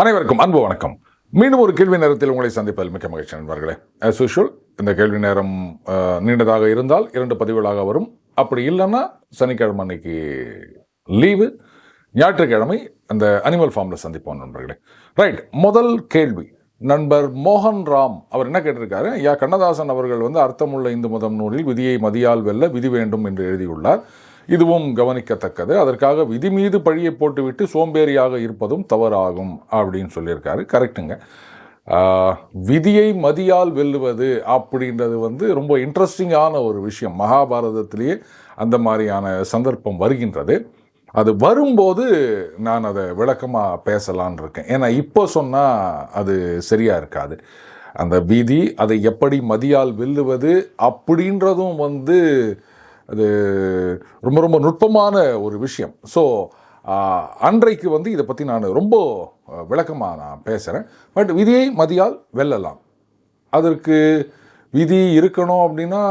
அனைவருக்கும் அன்பு வணக்கம். மீண்டும் ஒரு கேள்வி நேரத்தில் உங்களை சந்திப்பதில் மிக்க மகிழ்ச்சி நண்பர்களே. ஆஸ் யூஷுவல் இந்த கேள்வி நேரம் நீண்டதாக இருந்தால் 2 பதிவுகளாக வரும். அப்படி இல்லைன்னா சனிக்கிழமை அன்னைக்கு லீவு, ஞாயிற்றுக்கிழமை அந்த அனிமல் ஃபார்மில் சந்திப்போம் நண்பர்களே. ரைட், முதல் கேள்வி நண்பர் மோகன் ராம் அவர் என்ன கேட்டிருக்காரு, ஐயா கண்ணதாசன் அவர்கள் அர்த்தமுள்ள இந்து மதம் நூலில் விதியை மதியால் வெல்ல விதி வேண்டும் என்று எழுதியுள்ளார். இதுவும் கவனிக்கத்தக்கது. அதற்காக விதி மீது பழியை போட்டுவிட்டு சோம்பேறியாக இருப்பதும் தவறாகும் அப்படின்னு சொல்லியிருக்காரு. கரெக்டுங்க. விதியை மதியால் வெல்லுவது அப்படின்றது ரொம்ப இன்ட்ரெஸ்டிங்கான ஒரு விஷயம். மகாபாரதத்திலேயே அந்த மாதிரியான சந்தர்ப்பம் வருகின்றது. அது வரும்போது நான் அதை விளக்கமாக பேசலான் இருக்கேன். ஏன்னா இப்போ சொன்னால் அது சரியாக இருக்காது. அந்த விதி அதை எப்படி மதியால் வெல்லுவது அப்படின்றதும் அது ரொம்ப ரொம்ப நுட்பமான ஒரு விஷயம். ஸோ அன்றைக்கு இதை பற்றி நான் ரொம்ப விளக்கமாக நான் பேசுகிறேன். பட் விதியை மதியால் வெல்லலாம், அதற்கு விதி இருக்கணும் அப்படின்னா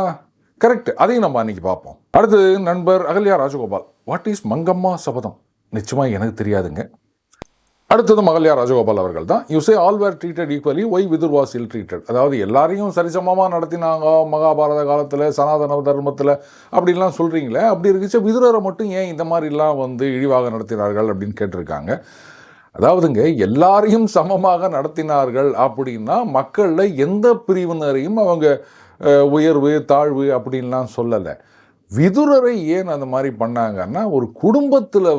கரெக்ட், அதையும் நம்ம அன்றைக்கி பார்ப்போம். அடுத்து நண்பர் அகல்யா ராஜகோபால், வாட் இஸ் மங்கம்மா சபதம்? நிச்சயமாக எனக்கு தெரியாதுங்க. அடுத்தது மகள்யா ராஜகோபால் அவர்கள் தான். You say all were treated equally, why Vidur was ill treated? அதாவது எல்லாரையும் சரிசமமாக நடத்தினாங்க மகாபாரத காலத்தில், சனாதன தர்மத்தில் அப்படின்லாம் சொல்கிறீங்களே, அப்படி இருக்குச்சு விதுரரை மட்டும் ஏன் இந்த மாதிரிலாம் இழிவாக நடத்தினார்கள் அப்படின்னு கேட்டிருக்காங்க. அதாவதுங்க, எல்லாரையும் சமமாக நடத்தினார்கள் அப்படின்னா மக்களில் எந்த பிரிவினரையும் அவங்க உயர்வு தாழ்வு அப்படின்லாம் சொல்லலை. விதுரரை ஏன் அந்த மாதிரி பண்ணாங்கன்னா, ஒரு குடும்பத்தில்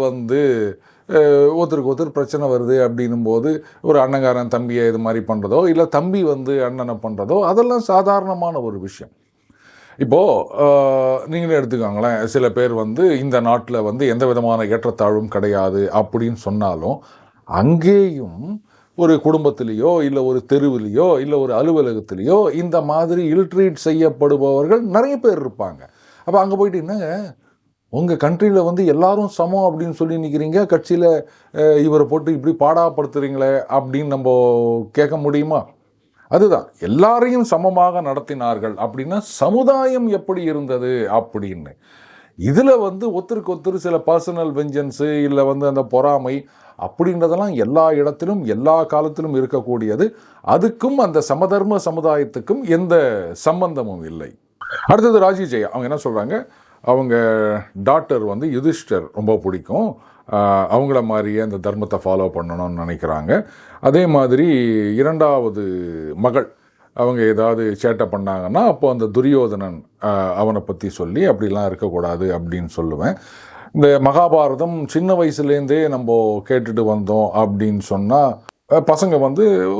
ஒருத்தருக்கு ஒருத்தர் பிரச்சனை வருது அப்படின்னும் போது ஒரு அண்ணங்காரன் தம்பியை இது மாதிரி பண்ணுறதோ, இல்லை தம்பி அண்ணனை பண்ணுறதோ, அதெல்லாம் சாதாரணமான ஒரு விஷயம். இப்போது நீங்களே எடுத்துக்கோங்களேன், சில பேர் இந்த நாட்டில் எந்த விதமான ஏற்றத்தாழ்வும் கிடையாது அப்படின்னு சொன்னாலும் அங்கேயும் ஒரு குடும்பத்திலேயோ இல்லை ஒரு தெருவிலையோ இல்லை ஒரு அலுவலகத்திலேயோ இந்த மாதிரி இல்ட்ரீட் செய்யப்படுபவர்கள் நிறைய பேர் இருப்பாங்க. அப்போ அங்கே போயிட்டு என்னங்க உங்கள் கண்ட்ரியில் எல்லாரும் சமம் அப்படின்னு சொல்லி நிற்கிறீங்க, கட்சியில் இவரை போட்டு இப்படி பாடாப்படுத்துகிறீங்களே அப்படின்னு நம்ம கேட்க முடியுமா? அதுதான், எல்லாரையும் சமமாக நடத்தினார்கள் அப்படின்னா சமுதாயம் எப்படி இருந்தது அப்படின்னு. இதில் ஒருத்தருக்கு ஒருத்தர் சில பர்சனல் வெஞ்சன்ஸு இல்லை அந்த பொறாமை அப்படின்றதெல்லாம் எல்லா இடத்திலும் எல்லா காலத்திலும் இருக்கக்கூடியது. அதுக்கும் அந்த சமதர்ம சமுதாயத்துக்கும் எந்த சம்பந்தமும் இல்லை. அடுத்தது ராஜி ஜெயா, அவங்க என்ன சொல்கிறாங்க, அவங்க டாக்டர் யுதிஷ்டர் ரொம்ப பிடிக்கும், அவங்கள மாதிரியே அந்த தர்மத்தை ஃபாலோ பண்ணணும்னு நினைக்கிறாங்க. அதே மாதிரி இரண்டாவது மகள் அவங்க ஏதாவது சேட்டை பண்ணாங்கன்னா அப்போ அந்த துரியோதனன் அவனை பற்றி சொல்லி அப்படிலாம் இருக்கக்கூடாது அப்படின்னு சொல்லுவேன். இந்த மகாபாரதம் சின்ன வயசுலேருந்தே நம்ம கேட்டுட்டு வந்தோம் அப்படின்னு சொன்னால் பசங்க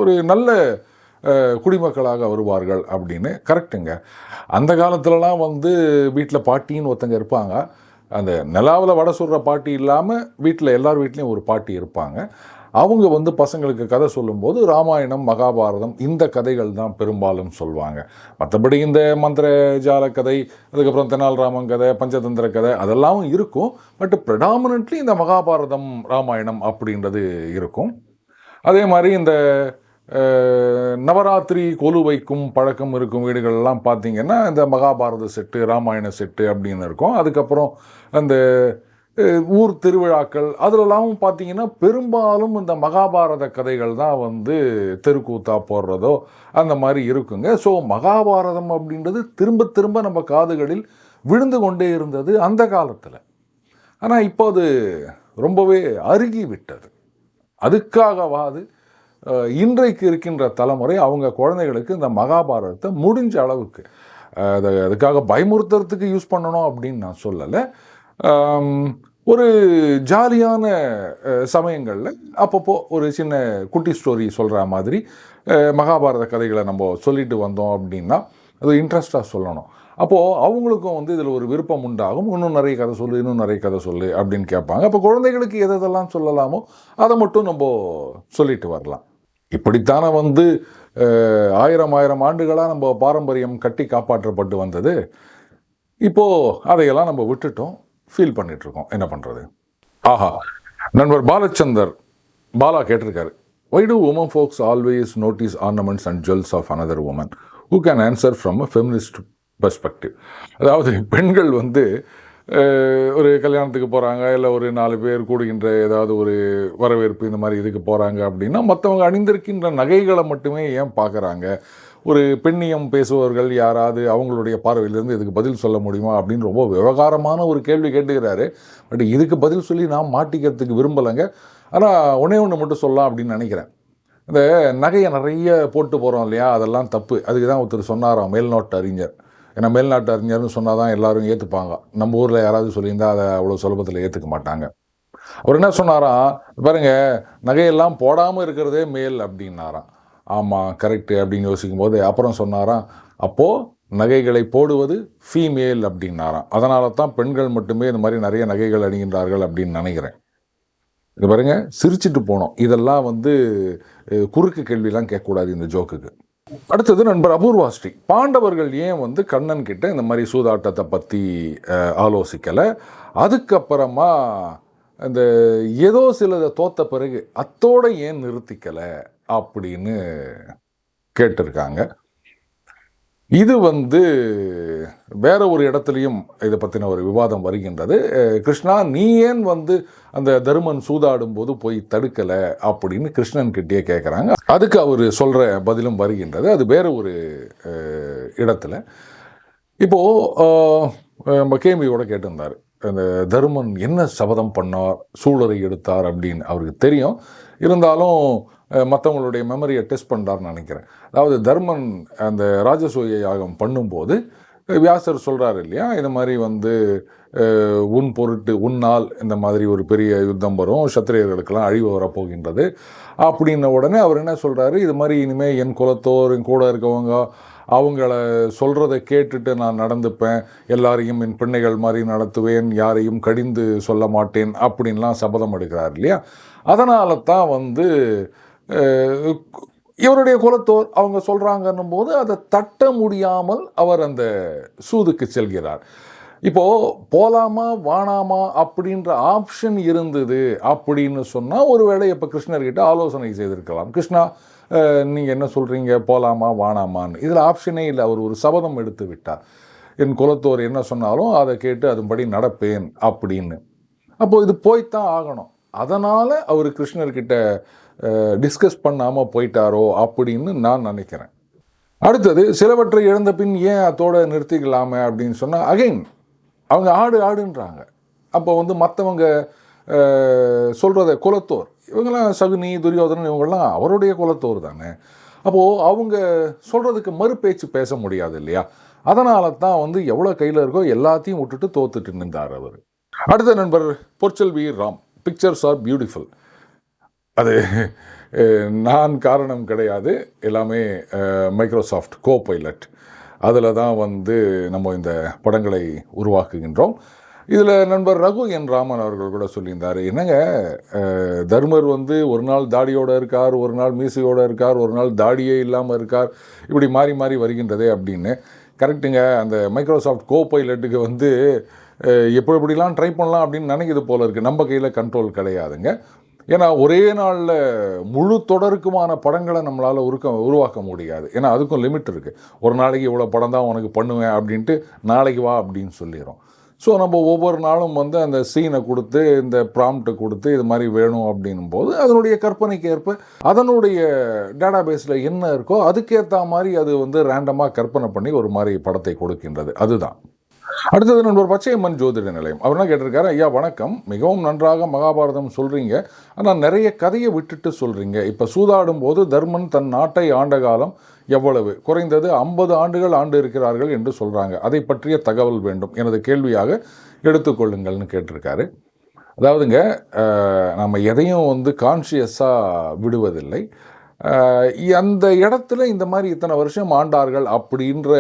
ஒரு நல்ல குடிமக்களாக வருவார்கள் அப்படின்னு. கரெக்டுங்க. அந்த காலத்துலலாம் வீட்டில் பாட்டின்னு ஒருத்தங்க இருப்பாங்க. அந்த நிலாவில் வடை சுடுற பாட்டி இல்லாமல் வீட்டில் எல்லார் வீட்லேயும் ஒரு பாட்டி இருப்பாங்க. அவங்க பசங்களுக்கு கதை சொல்லும்போது ராமாயணம் மகாபாரதம் இந்த கதைகள் தான் பெரும்பாலும் சொல்லுவாங்க. மற்றபடி இந்த மந்திர ஜால கதை, அதுக்கப்புறம் தெனாலிராமன் கதை, பஞ்சதந்திர கதை அதெல்லாம் இருக்கும். பட் ப்ரெடாமினன்ட்லி இந்த மகாபாரதம் ராமாயணம் அப்படின்றது இருக்கும். அதே மாதிரி இந்த நவராத்திரி கொலு வைக்கும் பழக்கம் இருக்கும் வீடுகள்லாம் பார்த்திங்கன்னா இந்த மகாபாரத செட்டு ராமாயண செட்டு அப்படின்னு இருக்கும். அதுக்கப்புறம் அந்த ஊர் திருவிழாக்கள் அதிலெல்லாம் பார்த்திங்கன்னா பெரும்பாலும் இந்த மகாபாரத கதைகள் தான் தெருக்கூத்தா போடுறதோ அந்த மாதிரி இருக்குங்க. ஸோ மகாபாரதம் அப்படின்றது திரும்ப திரும்ப நம்ம காதுகளில் விழுந்து கொண்டே இருந்தது அந்த காலத்தில். ஆனால் இப்போ அது ரொம்பவே அருகி விட்டது. அதுக்காகவாது இன்றைக்கு இருக்கின்ற தலைமுறை அவங்க குழந்தைகளுக்கு இந்த மகாபாரதத்தை முடிஞ்ச அளவுக்கு அதுக்காக பயமுறுத்துறதுக்கு யூஸ் பண்ணணும் அப்படின்னு நான் சொல்லலை. ஒரு ஜாலியான சமயங்களில் அப்பப்போ ஒரு சின்ன குட்டி ஸ்டோரி சொல்கிற மாதிரி மகாபாரத கதைகளை நம்ம சொல்லிட்டு வந்தோம் அப்படின்னா அது இன்ட்ரெஸ்டாக சொல்லணும். அப்போது அவங்களுக்கும் இதில் ஒரு விருப்பம் உண்டாகும். இன்னும் நிறைய கதை சொல்லு, இன்னும் நிறைய கதை சொல்லு அப்படின்னு கேட்பாங்க. அப்போ குழந்தைகளுக்கு எதெல்லாம் சொல்லலாமோ அதை மட்டும் நம்ம சொல்லிட்டு வரலாம். இப்படித்தானே ஆயிரம் ஆண்டுகளாக நம்ம பாரம்பரியம் கட்டி காப்பாற்றப்பட்டு வந்தது. இப்போது அதையெல்லாம் நம்ம விட்டுட்டோம், ஃபீல் பண்ணிகிட்ருக்கோம். என்ன பண்ணுறது? ஆஹா, நண்பர் பாலச்சந்தர் பாலா கேட்டிருக்காரு, why do women folks always notice ornaments and jewels of another woman? Who can answer from a feminist perspective? அதாவது பெண்கள் ஒரு கல்யாணத்துக்கு போகிறாங்க, இல்லை ஒரு 4 பேர் கூடுகின்ற ஏதாவது ஒரு வரவேற்பு இந்த மாதிரி இதுக்கு போகிறாங்க அப்படின்னா மற்றவங்க அணிந்திருக்கின்ற நகைகளை மட்டுமே ஏன் பார்க்குறாங்க? ஒரு பெண்ணியம் பேசுபவர்கள் யாராவது அவங்களுடைய பார்வையிலிருந்து இதுக்கு பதில் சொல்ல முடியுமா அப்படின்னு ரொம்ப விவகாரமான ஒரு கேள்வி கேட்டுக்கிறாரு. பட் இதுக்கு பதில் சொல்லி நான் மாட்டிக்கிறதுக்கு விரும்பலைங்க. ஆனால் ஒன்று மட்டும் சொல்லலாம் அப்படின்னு நினைக்கிறேன். இந்த நகையை நிறைய போட்டு போகிறோம் இல்லையா, அதெல்லாம் தப்பு. அதுக்கு தான் ஒருத்தர் சொன்னாராம், மேல்நாட்டு அறிஞர். ஏன்னா மேல்நாட்டு அறிஞர்னு சொன்னால் தான் எல்லோரும் ஏற்றுப்பாங்க. நம்ம ஊரில் யாராவது சொல்லியிருந்தால் அதை அவ்வளோ சுலபத்தில் ஏற்றுக்க மாட்டாங்க. அவர் என்ன சொன்னாராம், பாருங்க, நகையெல்லாம் போடாமல் இருக்கிறதே மேல் அப்படின்னாராம். ஆமாம், கரெக்டு அப்படின்னு யோசிக்கும் போது அப்புறம் சொன்னாராம், அப்போது நகைகளை போடுவது ஃபீமேல் அப்படின்னாராம். அதனால தான் பெண்கள் மட்டுமே இந்த மாதிரி நிறைய நகைகள் அணிகின்றார்கள் அப்படின்னு நினைக்கிறேன். இது பாருங்க, சிரிச்சிட்டு போனோம். இதெல்லாம் குறுக்கு கேள்வியெல்லாம் கேட்கக்கூடாது இந்த ஜோக்குக்கு. அடுத்தது நண்பர் அபூர்வாஸ்ரீ, பாண்டவர்கள் ஏன் கண்ணன் கிட்ட இந்த மாதிரி சூதாட்டத்தை பற்றி ஆலோசிக்கலை, அதுக்கப்புறமா இந்த ஏதோ சிலதை தோத்த பிறகு அத்தோட ஏன் நிறுத்திக்கலை அப்படின்னு கேட்டிருக்காங்க. இது வேற ஒரு இடத்துலையும் இதை பற்றின ஒரு விவாதம் வருகின்றது. கிருஷ்ணா, நீ ஏன் அந்த தருமன் சூதாடும் போது போய் தடுக்கலை அப்படின்னு கிருஷ்ணன் கிட்டே கேட்குறாங்க. அதுக்கு அவர் சொல்கிற பதிலும் வருகின்றது. அது வேற ஒரு இடத்துல. இப்போது கேள்வியோட கேட்டிருந்தார், அந்த தருமன் என்ன சபதம் பண்ணார், சூழரை எடுத்தார் அப்படின்னு அவருக்கு தெரியும். இருந்தாலும் மற்றவங்களுடைய மெமரியை டெஸ்ட் பண்ணுறாருன்னு நினைக்கிறேன். அதாவது தர்மன் அந்த ராஜசூய யாகம் பண்ணும்போது வியாசர் சொல்கிறாரு இல்லையா, இந்த மாதிரி உன் பொருட்டு உன்னால் இந்த மாதிரி ஒரு பெரிய யுத்தம் வரும், சத்திரியர்களுக்கெல்லாம் அழிவு வரப்போகின்றது அப்படின்ன உடனே அவர் என்ன சொல்கிறாரு, இது மாதிரி இனிமேல் என் குலத்தோர் என் கூட இருக்கவங்க அவங்கள சொல்கிறத கேட்டுட்டு நான் நடந்துப்பேன், எல்லாரையும் என் பிள்ளைகள் மாதிரி நடத்துவேன், யாரையும் கடிந்து சொல்ல மாட்டேன் அப்படின்லாம் சபதம் எடுக்கிறார் இல்லையா. அதனால தான் இவருடைய குலத்தோர் அவங்க சொல்கிறாங்கன்னும் போது அதை தட்ட முடியாமல் அவர் அந்த சூதுக்கு செல்கிறார். இப்போது போகலாமா வானாமா அப்படின்ற ஆப்ஷன் இருந்தது அப்படின்னு சொன்னால் ஒருவேளை இப்போ கிருஷ்ணர்கிட்ட ஆலோசனை செய்திருக்கலாம், கிருஷ்ணா நீங்கள் என்ன சொல்கிறீங்க, போகலாமா வானாமான்னு. இதில் ஆப்ஷனே இல்லை. அவர் ஒரு சபதம் எடுத்து விட்டார், என் குலத்தோர் என்ன சொன்னாலும் அதை கேட்டு அதுபடி நடப்பேன் அப்படின்னு. அப்போது இது போய்த்தான் ஆகணும். அதனால் அவர் கிருஷ்ணர்கிட்ட டிஸ்கஸ் பண்ணாமல் போயிட்டாரோ அப்படின்னு நான் நினைக்கிறேன். அடுத்தது, சிலவற்றை இழந்த பின் ஏன் அதோட நிறுத்திக்கலாமே அப்படின்னு சொன்னால், அகைன் அவங்க ஆடுன்றாங்க. அப்போ மற்றவங்க சொல்கிறத குலத்தோர், இவங்கெல்லாம் சகுனி துரியோதனன் இவங்கெல்லாம் அவருடைய குலத்தோர் தானே. அப்போது அவங்க சொல்கிறதுக்கு மறுபேச்சு பேச முடியாது இல்லையா. அதனால தான் எவ்வளோ கையில் இருக்கோ எல்லாத்தையும் விட்டுட்டு தோத்துட்டு நின்றார் அவர். அடுத்த நண்பர் Porselvi Ram, pictures are beautiful. அது நான் காரணம் கிடையாது, எல்லாமே மைக்ரோசாஃப்ட் கோபைலட் அதில் தான் நம்ம இந்த படங்களை உருவாக்குகின்றோம். இதில் நண்பர் ரகு என் ராமன் அவர்கள் கூட சொல்லியிருந்தார், என்னங்க தர்மர் ஒரு நாள் தாடியோடு இருக்கார், ஒரு நாள் மீசையோடு இருக்கார், ஒரு நாள் தாடியே இல்லாமல் இருக்கார், இப்படி மாறி மாறி வருகின்றதே அப்படின்னு. கரெக்டுங்க, அந்த மைக்ரோசாஃப்ட் கோபைலட்டுக்கு எப்படிலாம் ட்ரை பண்ணலாம் அப்படின்னு நினைக்கிது போல இருக்குது. நம்ம கையில் கண்ட்ரோல் கிடையாதுங்க. ஏன்னா ஒரே நாளில் முழு தொடருக்குமான படங்களை நம்மளால் உருவாக்க முடியாது. ஏன்னா அதுக்கும் லிமிட் இருக்குது. ஒரு நாளைக்கு இவ்வளோ படம் தான் உனக்கு பண்ணுவேன் அப்படின்ட்டு நாளைக்கு வா அப்படின்னு சொல்லிடுறோம். ஸோ நம்ம ஒவ்வொரு நாளும் அந்த சீனை கொடுத்து இந்த ப்ராம்ப்டை கொடுத்து இது மாதிரி வேணும் அப்படின்னும் போது அதனுடைய கற்பனைக்கு ஏற்ப அதனுடைய டேட்டா பேஸில் என்ன இருக்கோ அதுக்கேற்ற மாதிரி அது ரேண்டமாக கற்பனை பண்ணி ஒரு மாதிரி படத்தை கொடுக்கின்றது. அதுதான். அடுத்தது நண்பர் பச்சையம்மன் ஜோதிட நிலையம், அவர் என்ன கேட்டிருக்காரு, ஐயா வணக்கம், மிகவும் நன்றாக மகாபாரதம் சொல்கிறீங்க, ஆனால் நிறைய கதையை விட்டுட்டு சொல்கிறீங்க. இப்போ சூதாடும் போது தர்மன் தன் நாட்டை ஆண்ட காலம் எவ்வளவு? குறைந்தது 50 ஆண்டுகள் ஆண்டு இருக்கிறார்கள் என்று சொல்கிறாங்க. அதை பற்றிய தகவல் வேண்டும், எனது கேள்வியாக எடுத்துக்கொள்ளுங்கள்னு கேட்டிருக்காரு. அதாவதுங்க, நம்ம எதையும் கான்ஷியஸாக விடுவதில்லை. அந்த இடத்துல இந்த மாதிரி இத்தனை வருஷம் ஆண்டார்கள் அப்படின்ற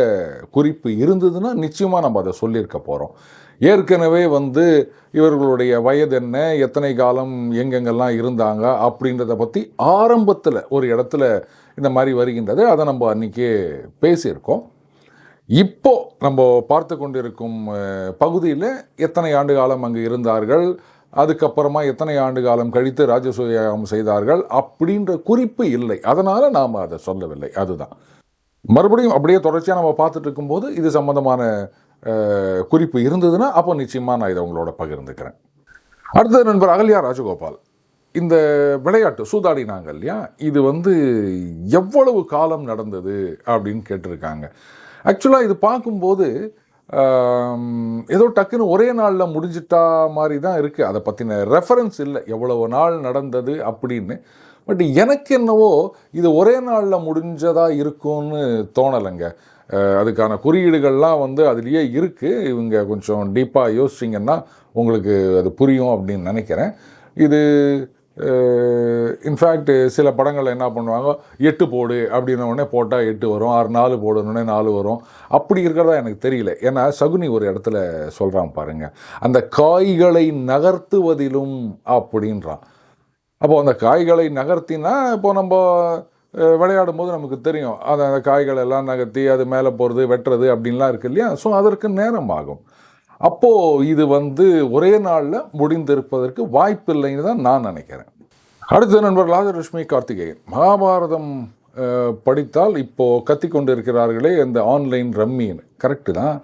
குறிப்பு இருந்ததுன்னா நிச்சயமாக நம்ம அதை சொல்லியிருக்க போகிறோம். ஏற்கனவே இவர்களுடைய வயது என்ன, எத்தனை காலம் எங்கெங்கெல்லாம் இருந்தாங்க அப்படின்றத பற்றி ஆரம்பத்தில் ஒரு இடத்துல இந்த மாதிரி வருகின்றது. அதை நம்ம அன்றைக்கே பேசியிருக்கோம். இப்போ நம்ம பார்த்து கொண்டிருக்கும் பகுதியில் எத்தனை ஆண்டு காலம் அங்கு இருந்தார்கள், அதுக்கப்புறமா எத்தனை ஆண்டு காலம் கழித்து ராஜசூயம் செய்தார்கள் அப்படின்ற குறிப்பு இல்லை. அதனால் நாம் அதை சொல்லவில்லை. அதுதான். மறுபடியும் அப்படியே தொடர்ச்சியாக நம்ம பார்த்துட்டு இருக்கும்போது இது சம்பந்தமான குறிப்பு இருந்ததுன்னா அப்போ நிச்சயமாக நான் இதை உங்களோட பகிர்ந்துக்கிறேன். அடுத்தது நண்பர் அகல்யா ராஜகோபால், இந்த விளையாட்டு சூதாடினாங்க இல்லையா, இது எவ்வளவு காலம் நடந்தது அப்படின்னு கேட்டிருக்காங்க. ஆக்சுவலாக இது பார்க்கும்போது ஏதோ டக்குன்னு ஒரே நாளில் முடிஞ்சிட்டா மாதிரி தான் இருக்குது. அதை பற்றின ரெஃபரன்ஸ் இல்லை எவ்வளவு நாள் நடந்தது அப்படின்னு. பட் எனக்கு என்னவோ இது ஒரே நாளில் முடிஞ்சதாக இருக்கும்னு தோணலைங்க. அதுக்கான குறியீடுகள்லாம் அதுலேயே இருக்குது. இவங்க கொஞ்சம் டீப்பாக யோசிச்சிங்கன்னா உங்களுக்கு அது புரியும் அப்படின்னு நினைக்கிறேன். இது இன்ஃபேக்ட் சில படங்கள் என்ன பண்ணுவாங்க, 8 போடு அப்படின்ன உடனே போட்டால் 8 வரும், 6 4 போடணுன்னே 4 வரும். அப்படி இருக்கிறதா எனக்கு தெரியல. ஏன்னா சகுனி ஒரு இடத்துல சொல்கிறான் பாருங்க, அந்த காய்களை நகர்த்துவதிலும் அப்படின்றான். அப்போது அந்த காய்களை நகர்த்தினா இப்போ நம்ம விளையாடும் போது நமக்கு தெரியும், அந்த காய்கள் எல்லாம் நகர்த்தி அது மேலே போகிறது வெட்டுறது அப்படின்லாம் இருக்கு இல்லையா. ஸோ அதற்கு நேரம் ஆகும். அப்போது இது ஒரே நாளில் முடிந்திருப்பதற்கு வாய்ப்பில்லைன்னு தான் நான் நினைக்கிறேன். அடுத்த நண்பர் ராஜலட்சுமி கார்த்திகேயன், மகாபாரதம் படித்தால் இப்போது கத்திக்கொண்டு இருக்கிறார்களே இந்த ஆன்லைன் ரம்மின்னு. கரெக்டு தான்.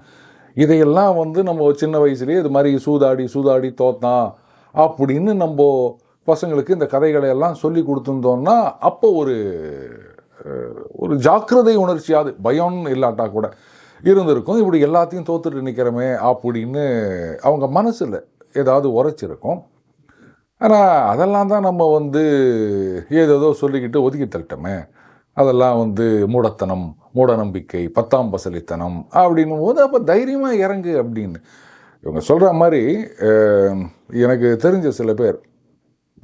இதையெல்லாம் நம்ம சின்ன வயசுலேயே இது மாதிரி சூதாடி தோத்தான் அப்படின்னு நம்ம பசங்களுக்கு இந்த கதைகளை எல்லாம் சொல்லி கொடுத்துருந்தோம்னா அப்போ ஒரு ஜாக்கிரதை உணர்ச்சியாவது, பயம் இல்லாட்டா கூட இருந்திருக்கும். இப்படி எல்லாத்தையும் தோத்துட்டு நிற்கிறோமே அப்படின்னு அவங்க மனசில் ஏதாவது உரைச்சிருக்கும். ஆனால் அதெல்லாம் தான் நம்ம ஏதேதோ சொல்லிக்கிட்டு ஒதுக்கி தள்ளிட்டோமே. அதெல்லாம் மூடத்தனம், மூட நம்பிக்கை, 10ஆம் பசலித்தனம் அப்படின்னும் போது அப்போ தைரியமாக இறங்கு அப்படின்னு இவங்க சொல்கிற மாதிரி. எனக்கு தெரிஞ்ச சில பேர்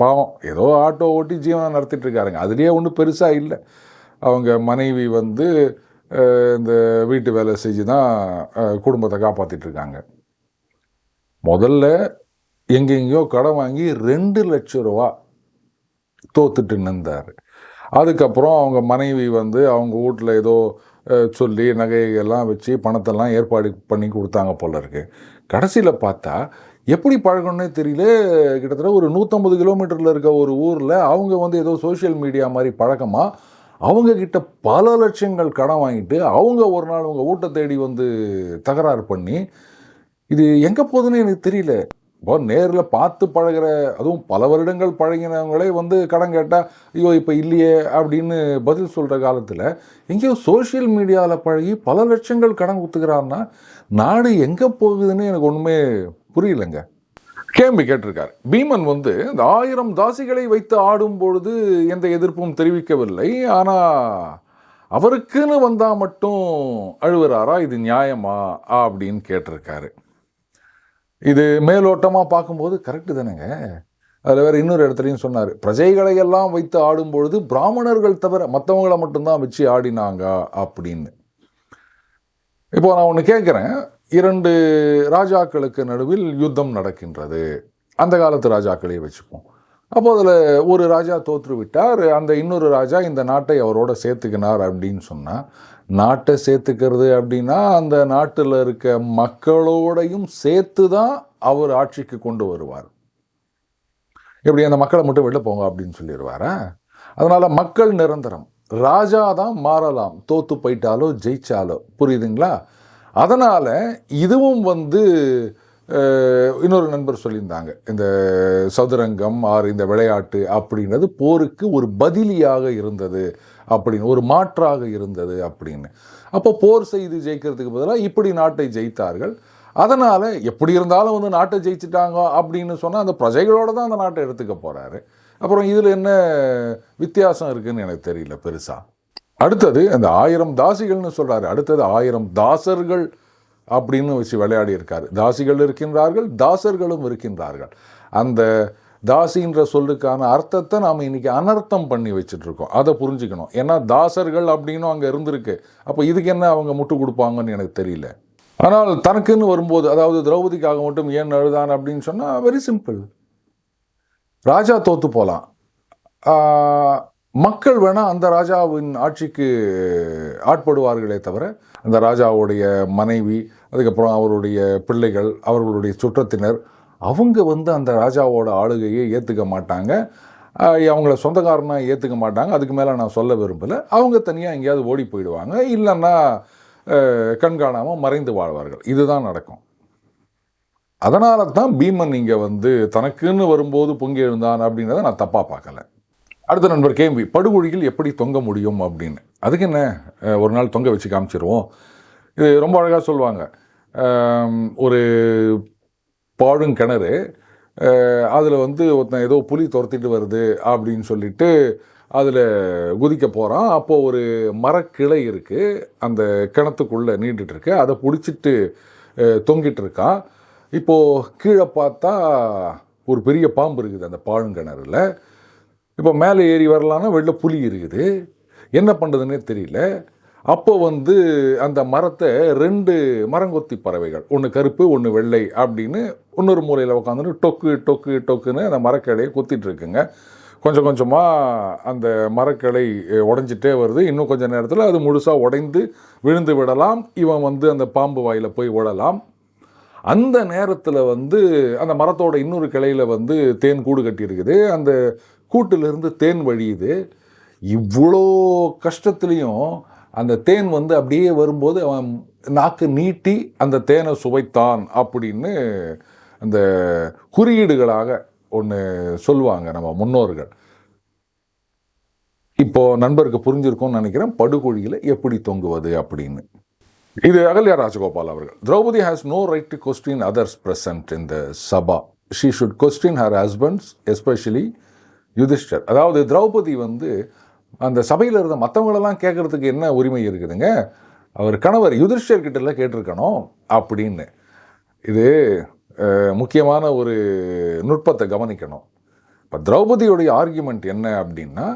பாவம் ஏதோ ஆட்டோ ஓட்டி ஜீவனம் நடத்திட்டு இருக்காருங்க. அதுலேயே ஒன்றும் பெருசாக இல்லை. அவங்க மனைவி இந்த வீட்டு வேலை செஞ்சு தான் குடும்பத்தை காப்பாற்றிட்டு இருக்காங்க. முதல்ல எங்கெங்கேயோ கடன் வாங்கி 2 லட்சம் ரூபா தோத்துட்டு நின்றார். அதுக்கப்புறம் அவங்க மனைவி அவங்க வீட்டில் ஏதோ சொல்லி நகையெல்லாம் வச்சு பணத்தெல்லாம் ஏற்பாடு பண்ணி கொடுத்தாங்க போல இருக்கு. கடைசியில் பார்த்தா எப்படி பழகணுன்னே தெரியல. கிட்டத்தட்ட ஒரு 150 கிலோமீட்டரில் இருக்க ஒரு ஊரில் அவங்க ஏதோ சோஷியல் மீடியா மாதிரி பழக்கமாக அவங்கக்கிட்ட பல லட்சங்கள் கடன் வாங்கிட்டு அவங்க ஒரு நாள் அவங்க வீட்டை தேடி தகராறு பண்ணி, இது எங்கே போகுதுன்னு எனக்கு தெரியல. இப்போ நேரில் பார்த்து பழகிற, அதுவும் பல வருடங்கள் பழகினவங்களே கடன் கேட்டால் ஐயோ இப்போ இல்லையே அப்படின்னு பதில் சொல்கிற காலத்தில் எங்கேயோ சோஷியல் மீடியாவில் பழகி பல லட்சங்கள் கடன் கொடுத்துக்கிறான்னா நாடு எங்கே போகுதுன்னு எனக்கு ஒன்றுமே புரியலைங்க. கேள்வி கேட்டிருக்காரு. பீமன் இந்த 1000 தாசிகளை வைத்து ஆடும் பொழுது எந்த எதிர்ப்பும் தெரிவிக்கவில்லை. ஆனால் அவருக்குன்னு வந்தால் மட்டும் அழுவுறாரா, இது நியாயமா அப்படின்னு கேட்டிருக்காரு. இது மேலோட்டமாக பார்க்கும்போது கரெக்டு தானேங்க. அதில் வேறு இன்னொரு இடத்துலையும் சொன்னார், பிரஜைகளை எல்லாம் வைத்து ஆடும் பொழுது பிராமணர்கள் தவிர மற்றவங்களை மட்டும்தான் வச்சு ஆடினாங்க அப்படின்னு. இப்போ நான் ஒன்று கேட்குறேன். 2 ராஜாக்களுக்கு நடுவில் யுத்தம் நடக்கின்றது. அந்த காலத்து ராஜாக்களே வச்சுப்போம். அப்போ அதில் ஒரு ராஜா தோற்று விட்டார். அந்த இன்னொரு ராஜா இந்த நாட்டை அவரோட சேர்த்துக்கினார் அப்படின்னு சொன்னால், நாட்டை சேர்த்துக்கிறது அப்படின்னா அந்த நாட்டில் இருக்க மக்களோடையும் சேர்த்து தான் அவர் ஆட்சிக்கு கொண்டு வருவார். எப்படி அந்த மக்களை மட்டும் வெளில போங்க அப்படின்னு சொல்லிடுவாரா? அதனால் மக்கள் நிரந்தரம். ராஜா தான் மாறலாம், தோற்று போயிட்டாலோ ஜெயிச்சாலோ. புரியுதுங்களா? அதனால் இதுவும் இன்னொரு நண்பர் சொல்லியிருந்தாங்க, இந்த சதுரங்கம் ஆர் இந்த விளையாட்டு அப்படின்றது போருக்கு ஒரு பதிலியாக இருந்தது அப்படின்னு, ஒரு மாற்றாக இருந்தது அப்படின்னு. அப்போ போர் செய்து ஜெயிக்கிறதுக்கு பதிலாக இப்படி நாட்டை ஜெயித்தார்கள். அதனால் எப்படி இருந்தாலும் நாட்டை ஜெயிச்சிட்டாங்க அப்படின்னு சொன்னால் அந்த பிரஜைகளோடு தான் அந்த நாட்டை எடுத்துக்க போகிறாரு. அப்புறம் இதில் என்ன வித்தியாசம் இருக்குதுன்னு எனக்கு தெரியல பெருசாக. அடுத்தது அந்த 1000 தாசிகள்னு சொல்கிறாரு. அடுத்தது 1000 தாசர்கள் அப்படின்னு வச்சு விளையாடி இருக்காரு. தாசிகள் இருக்கின்றார்கள், தாசர்களும் இருக்கின்றார்கள். அந்த தாசின்ற சொல்லுக்கான அர்த்தத்தை நாம் இன்னைக்கு அனர்த்தம் பண்ணி வச்சுட்ருக்கோம். அதை புரிஞ்சுக்கணும். ஏன்னா தாசர்கள் அப்படின்னும் அங்கே இருந்திருக்கு. அப்போ இதுக்கு என்ன அவங்க முட்டு கொடுப்பாங்கன்னு எனக்கு தெரியல. ஆனால் தனக்குன்னு வரும்போது, அதாவது திரௌபதிக்காக மட்டும் ஏன் அழுதான் அப்படின்னு சொன்னால் வெரி சிம்பிள். ராஜா தோற்று போகலாம், மக்கள் வேணால் அந்த ராஜாவின் ஆட்சிக்கு ஆட்படுவார்களே தவிர அந்த ராஜாவுடைய மனைவி, அதுக்கப்புறம் அவருடைய பிள்ளைகள், அவர்களுடைய சுற்றத்தினர் அவங்க அந்த ராஜாவோட ஆளுகையை ஏற்றுக்க மாட்டாங்க. அவங்கள சொந்தக்காரனாக ஏற்றுக்க மாட்டாங்க. அதுக்கு மேலே நான் சொல்ல விரும்பலை. அவங்க தனியாக எங்கேயாவது ஓடி போயிடுவாங்க. இல்லைன்னா கண்காணாமல் மறைந்து வாழ்வார்கள். இதுதான் நடக்கும். அதனால தான் பீமன் இங்கே வந்து தனக்குன்னு வரும்போது பொங்கி எழுந்தான் அப்படின்றத நான் தப்பாக பார்க்கல. அடுத்த நண்பர் கேள்வி, படுகொழியில் எப்படி தொங்க முடியும் அப்படின்னு. அதுக்கு என்ன, ஒரு நாள் தொங்க வச்சு காமிச்சிருவோம். இது ரொம்ப அழகாக சொல்லுவாங்க. ஒரு பாழுங்கிணறு, அதில் வந்து ஒருத்தன் ஏதோ புலி துரத்திட்டு வருது அப்படின்னு சொல்லிட்டு அதில் குதிக்க போகிறான். அப்போது ஒரு மரக்கிளை இருக்குது, அந்த கிணத்துக்குள்ளே நீண்டுட்டுருக்கு. அதை பிடிச்சிட்டு தொங்கிட்டு இருக்கான். இப்போது கீழே பார்த்தா ஒரு பெரிய பாம்பு இருக்குது அந்த பாழுங்கிணறுல. இப்போ மேலே ஏறி வரலான்னா வெளில புலி இருக்குது. என்ன பண்ணுறதுன்னே தெரியல. அப்போ வந்து அந்த மரத்தை 2 மரங்கொத்தி பறவைகள், ஒன்று கருப்பு ஒன்று வெள்ளை அப்படின்னு இன்னொரு மூலையில் உட்காந்துட்டு டொக்கு டொக்கு டொக்குன்னு அந்த மரக்கிளையை கொத்திட்டு இருக்குங்க. கொஞ்சம் கொஞ்சமாக அந்த மரக்கிளை உடஞ்சிட்டே வருது. இன்னும் கொஞ்சம் நேரத்தில் அது முழுசாக உடைந்து விழுந்து விடலாம். இவன் வந்து அந்த பாம்பு வாயில் போய் விழலாம். அந்த நேரத்தில் வந்து அந்த மரத்தோட இன்னொரு கிளையில் வந்து தேன் கூடு கட்டியிருக்குது. அந்த கூட்டிலிருந்து தேன் வழியுது. இவ்வளோ கஷ்டத்துலேயும் அந்த தேன் வந்து அப்படியே வரும்போது அவன் நாக்கு நீட்டி அந்த தேனை சுவைத்தான் அப்படின்னு அந்த குறியீடுகளாக ஒன்று சொல்லுவாங்க நம்ம முன்னோர்கள். இப்போ நண்பருக்கு புரிஞ்சிருக்கும்னு நினைக்கிறேன் படுகொழியில் எப்படி தொங்குவது அப்படின்னு. இது அகல்யா ராஜகோபால் அவர்கள். Draupadi has no right to question others present in the Sabha. She should question her husbands, especially Yudhishthir. அதாவது திரௌபதி வந்து அந்த சபையில் இருந்த மற்றவங்களெல்லாம் கேட்கறதுக்கு என்ன உரிமை இருக்குதுங்க, அவர் கணவர் யுதிஷ்டர்கிட்ட கேட்டிருக்கணும் அப்படின்னு. இது முக்கியமான ஒரு நுட்பத்தை கவனிக்கணும். இப்போ திரௌபதியுடைய ஆர்கியூமெண்ட் என்ன அப்படின்னா,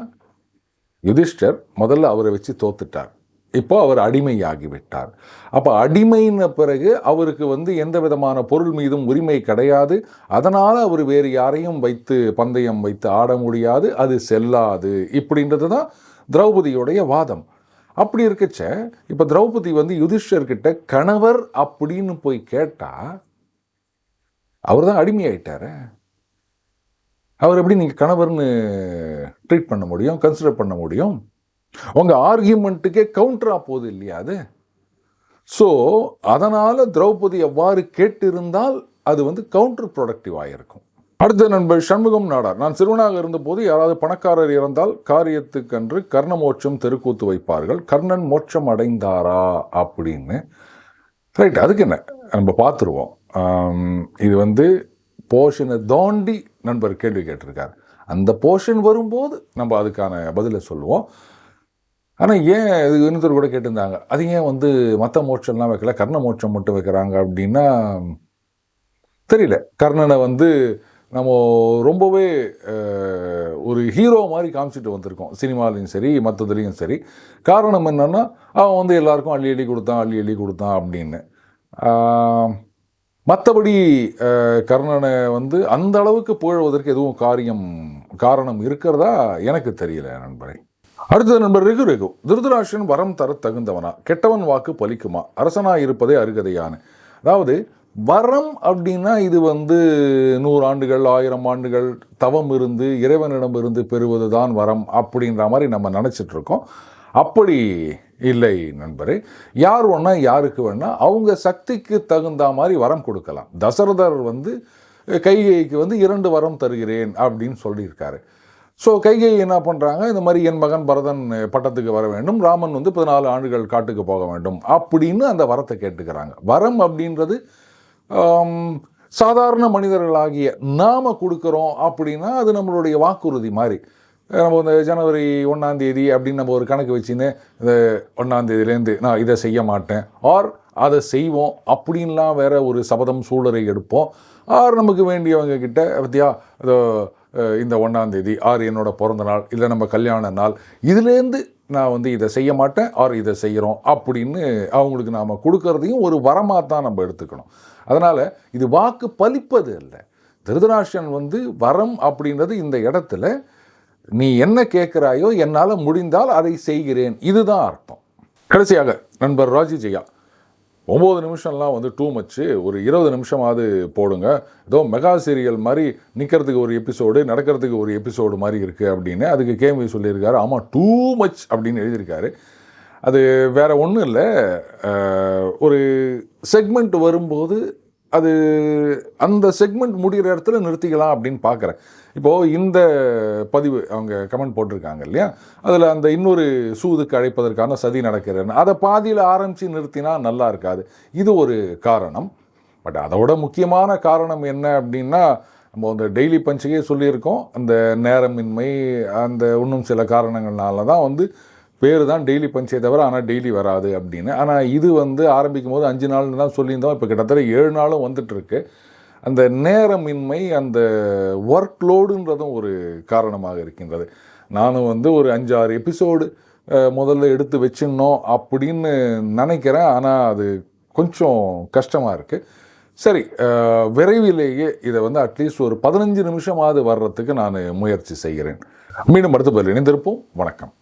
யுதிஷ்டர் முதல்ல அவரை வச்சு தோத்துட்டார், இப்போ அவர் அடிமையாகிவிட்டார். அப்போ அடிமைன பிறகு அவருக்கு வந்து எந்த விதமான பொருள் மீதும் உரிமை கிடையாது. அதனால் அவர் வேறு யாரையும் வைத்து பந்தயம் வைத்து ஆட முடியாது, அது செல்லாது. இப்படின்றது தான் திரௌபதியுடைய வாதம். அப்படி இருக்கச்ச இப்போ திரௌபதி வந்து யுதிஷ்டர்கிட்ட கணவர் அப்படின்னு போய் கேட்டால் அவர் தான் அடிமையாயிட்டார். அவர் எப்படி நீங்கள் கணவர்னு ட்ரீட் பண்ண முடியும், கன்சிடர் பண்ண முடியும்? உங்கள் ஆர்கியூமெண்ட்டுக்கே கவுண்டராக போகுது இல்லையா அது? ஸோ அதனால் திரௌபதி எவ்வாறு கேட்டிருந்தால் அது வந்து கவுண்டர் ப்ரொடக்டிவாக இருக்கும். அடுத்த நண்பர் சண்முகம் நாடார். நான் சிறுவனாக இருந்தபோது யாராவது பணக்காரர் இறந்தால் காரியத்துக்கன்று கர்ண மோட்சம் தெருக்கூத்து வைப்பார்கள். கர்ணன் மோட்சம் அடைந்தாரா அப்படின்னு. ரைட், அதுக்கு என்ன நம்ம பார்த்துருவோம். இது வந்து போர்ஷனை தாண்டி நண்பர் கேள்வி கேட்டிருக்கார். அந்த போர்ஷன் வரும்போது நம்ம அதுக்கான பதிலை சொல்லுவோம். ஆனால் ஏன் இது இன்னொருத்தர் கூட கேட்டிருந்தாங்க, அது ஏன் வந்து மற்ற மோட்சம்லாம் வைக்கல, கர்ண மோட்சம் மட்டும் வைக்கிறாங்க அப்படின்னா தெரியல. கர்ணனை வந்து நம்ம ரொம்பவே ஒரு ஹீரோ மாதிரி காமிச்சிட்டு வந்திருக்கோம், சினிமாலையும் சரி மற்றதுலேயும் சரி. காரணம் என்னென்னா அவன் வந்து எல்லாருக்கும் அள்ளி அள்ளி கொடுத்தான் அப்படின்னு. மற்றபடி கர்ணனை வந்து அந்த அளவுக்கு புகழ்வதற்கு எதுவும் காரணம் இருக்கிறதா எனக்கு தெரியல நண்பரே. அடுத்த நண்பர் ரகு. திருதராஷ்டிரன் வரம் தர தகுந்தவனா, கெட்டவன் வாக்கு பலிக்குமா, அரசனா இருப்பதே அருகதையான. அதாவது வரம் அப்படின்னா இது வந்து 100 ஆண்டுகள் 1000 ஆண்டுகள் தவம் இருந்து இறைவனிடம் இருந்து பெறுவது தான் வரம் அப்படின்ற மாதிரி நம்ம நினச்சிட்டு இருக்கோம். அப்படி இல்லை நண்பரே. யார் வேணா யாருக்கு வேணா அவங்க சக்திக்கு தகுந்த மாதிரி வரம் கொடுக்கலாம். தசரதர் வந்து கைகேயிக்கு வந்து 2 வரம் தருகிறேன் அப்படின்னு சொல்லியிருக்காரு. ஸோ கைகேயி என்ன பண்ணுறாங்க, இந்த மாதிரி என் மகன் பரதன் பட்டத்துக்கு வர வேண்டும், ராமன் வந்து 14 ஆண்டுகள் காட்டுக்கு போக வேண்டும் அப்படின்னு அந்த வரத்தை கேட்டுக்கிறாங்க. வரம் அப்படின்றது சாதாரண மனிதர்களாகிய நாம கொடுக்குறோம் அப்படின்னா அது நம்மளுடைய வாக்குறுதி மாதிரி. நம்ம இந்த ஜனவரி 1ஆம் தேதி அப்படின்னு நம்ம ஒரு கணக்கு வச்சுன்னு இந்த 1ஆம் தேதியிலேருந்து நான் இதை செய்ய மாட்டேன் ஆர் அதை செய்வோம் அப்படின்லாம் வேற ஒரு சபதம் சூழலை எடுப்போம். ஆர் நமக்கு வேண்டியவங்க கிட்ட பற்றியா இந்த 1ஆம் தேதி ஆர் என்னோட பிறந்த நாள் இல்லை நம்ம கல்யாண நாள், இதுலேருந்து நான் வந்து இதை செய்ய மாட்டேன் ஆர் இதை செய்கிறோம் அப்படின்னு அவங்களுக்கு நாம் கொடுக்கறதையும் ஒரு வரமாக தான் நம்ம எடுத்துக்கணும். அதனால் இது வாக்கு பலிப்பது இல்லை. திருதராஷ்டிரன் வந்து வரம் அப்படின்றது இந்த இடத்துல நீ என்ன கேட்குறாயோ என்னால் முடிந்தால் அதை செய்கிறேன், இதுதான் அர்த்தம். கடைசியாக நண்பர் ராஜி ஜெயா, 9 நிமிஷம்லாம் வந்து டூ மச்சு, ஒரு 20 நிமிஷமாவது போடுங்க. ஏதோ மெகா சீரியல் மாதிரி நிற்கிறதுக்கு ஒரு எபிசோடு நடக்கிறதுக்கு ஒரு எபிசோடு மாதிரி இருக்குது அப்படின்னு அதுக்கு கேள்வி சொல்லியிருக்காரு. ஆமாம், டூ மச் அப்படின்னு எழுதியிருக்காரு. அது வேறு ஒன்றும் இல்லை. ஒரு செக்மெண்ட் வரும்போது அது அந்த செக்மெண்ட் முடிகிற இடத்துல நிறுத்திக்கலாம் அப்படின்னு பார்க்குறேன். இப்போது இந்த பதிவு அவங்க கமெண்ட் போட்டிருக்காங்க இல்லையா, அதில் அந்த இன்னொரு சூதுக்கு அழைப்பதற்கான சதி நடக்கிறேன்னு அதை பாதியில் ஆரம்பித்து நிறுத்தினா நல்லா இருக்காது. இது ஒரு காரணம். பட் அதோட முக்கியமான காரணம் என்ன அப்படின்னா, நம்ம அந்த டெய்லி பஞ்சுக்கே சொல்லியிருக்கோம், அந்த நேரமின்மை அந்த இன்னும் சில காரணங்கள்னால தான் பேர் தான் டெய்லி பஞ்சே தவிர ஆனால் டெய்லி வராது அப்படின்னு. ஆனால் இது ஆரம்பிக்கும் போது 5 நாள்னு தான் சொல்லியிருந்தோம். இப்போ கிட்டத்தட்ட 7 நாளும் வந்துட்டுருக்கு. அந்த நேரமின்மை, அந்த ஒர்க் லோடுன்றதும் ஒரு காரணமாக இருக்கின்றது. நானும் ஒரு 5-6 எபிசோடு முதல்ல எடுத்து வச்சிடணும் அப்படின்னு நினைக்கிறேன். ஆனால் அது கொஞ்சம் கஷ்டமாக இருக்குது. சரி, விரைவிலேயே இதை அட்லீஸ்ட் ஒரு 15 நிமிஷமாவது வர்றதுக்கு நான் முயற்சி செய்கிறேன். மீண்டும் அடுத்த பதில் இணைந்திருப்போம். வணக்கம்.